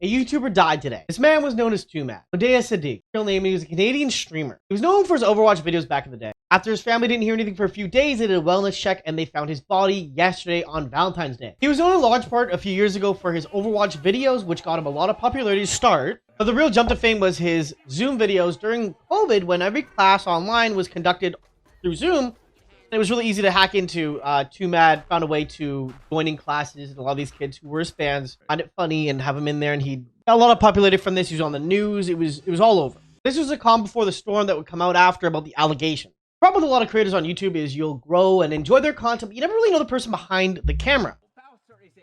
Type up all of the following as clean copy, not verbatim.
A YouTuber died today. This man was known as Twomad. Odea Sadiq. Real name, he was a Canadian streamer. He was known for his Overwatch videos back in the day. After his family didn't hear anything for a few days, they did a wellness check and they found his body yesterday on Valentine's Day. He was known in large part a few years ago for his Overwatch videos, which got him a lot of popularity to start. But the real jump to fame was his Zoom videos during COVID when every class online was conducted through Zoom. It was really easy to hack into. Twomad found a way to join in classes, and a lot of these kids who were his fans found it funny and have him in there, and he got a lot of popularity from this. He was on the news. It was all over. This was a calm before the storm that would come out after about the allegation. The problem with a lot of creators on YouTube is you'll grow and enjoy their content, but you never really know the person behind the camera.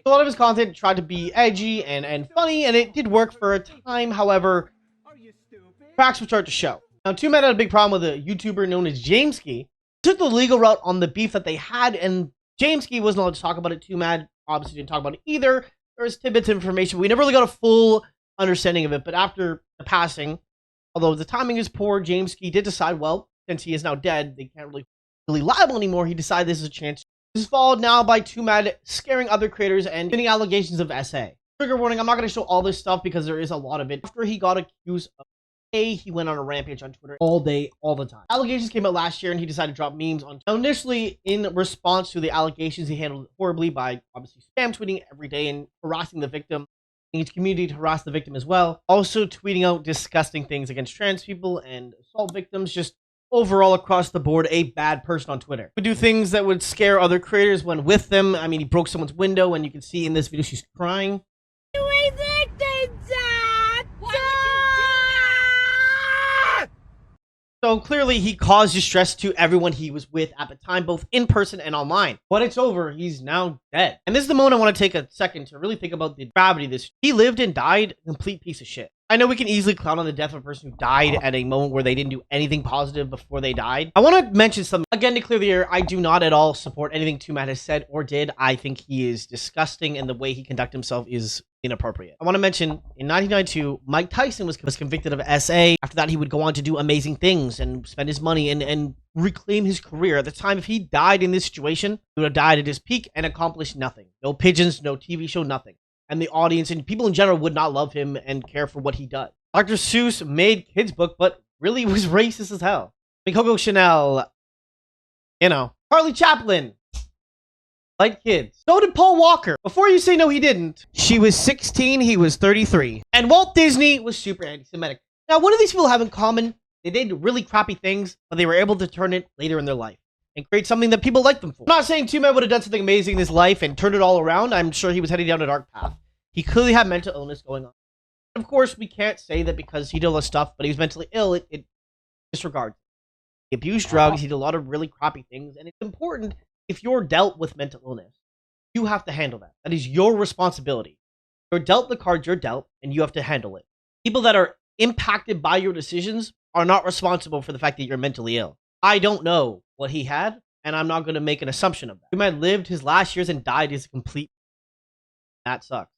A lot of his content tried to be edgy and funny, and it did work for a time. However, cracks would start to show. Now, Twomad had a big problem with a YouTuber known as Jameski. Took the legal route on the beef that they had, and Jameski wasn't allowed to talk about it. Twomad obviously didn't talk about it either. There was tidbits of information. We never really got a full understanding of it, but after the passing, although the timing is poor, Jameski did decide, well, since he is now dead, they can't really libel anymore. He decided this is a chance. This is followed now by Twomad scaring other creators and getting allegations of SA. Trigger warning, I'm not going to show all this stuff because there is a lot of it. After he got accused of he went on a rampage on Twitter all day, all the time. Allegations came out last year and he decided to drop memes on. Now, initially, in response to the allegations, he handled it horribly by obviously spam tweeting every day and harassing the victim. He needs community to harass the victim as well. Also tweeting out disgusting things against trans people and assault victims. Just overall across the board, a bad person on Twitter. Would do things that would scare other creators when with them. I mean, he broke someone's window and you can see in this video she's crying. So clearly he caused distress to everyone he was with at the time, both in person and online. But it's over. He's now dead. And this is the moment I want to take a second to really think about the gravity of this. He lived and died a complete piece of shit. I know we can easily clown on the death of a person who died at a moment where they didn't do anything positive before they died. I want to mention something. Again, to clear the air, I do not at all support anything Twomad has said or did. I think he is disgusting and the way he conducts himself is inappropriate. I want to mention, in 1992, Mike Tyson was convicted of SA. After that, he would go on to do amazing things and spend his money and reclaim his career. At the time, if he died in this situation, he would have died at his peak and accomplished nothing. No pigeons, no TV show, nothing. And the audience and people in general would not love him and care for what he does. Dr. Seuss made kids' book, but really was racist as hell. I mean, Coco Chanel, you know, Charlie Chaplin, like kids. So did Paul Walker. Before you say no, he didn't. She was 16, he was 33. And Walt Disney was super anti-Semitic. Now, what do these people have in common? They did really crappy things, but they were able to turn it later in their life and create something that people like them for. I'm not saying Twomad would have done something amazing in his life and turned it all around. I'm sure he was heading down a dark path. He clearly had mental illness going on. Of course, we can't say that because he did all this stuff, but he was mentally ill, it disregards. He abused drugs, he did a lot of really crappy things, and it's important, if you're dealt with mental illness, you have to handle that. That is your responsibility. You're dealt the cards you're dealt, and you have to handle it. People that are impacted by your decisions are not responsible for the fact that you're mentally ill. I don't know what he had, and I'm not going to make an assumption of that. He might have lived his last years and died as a complete... That sucks.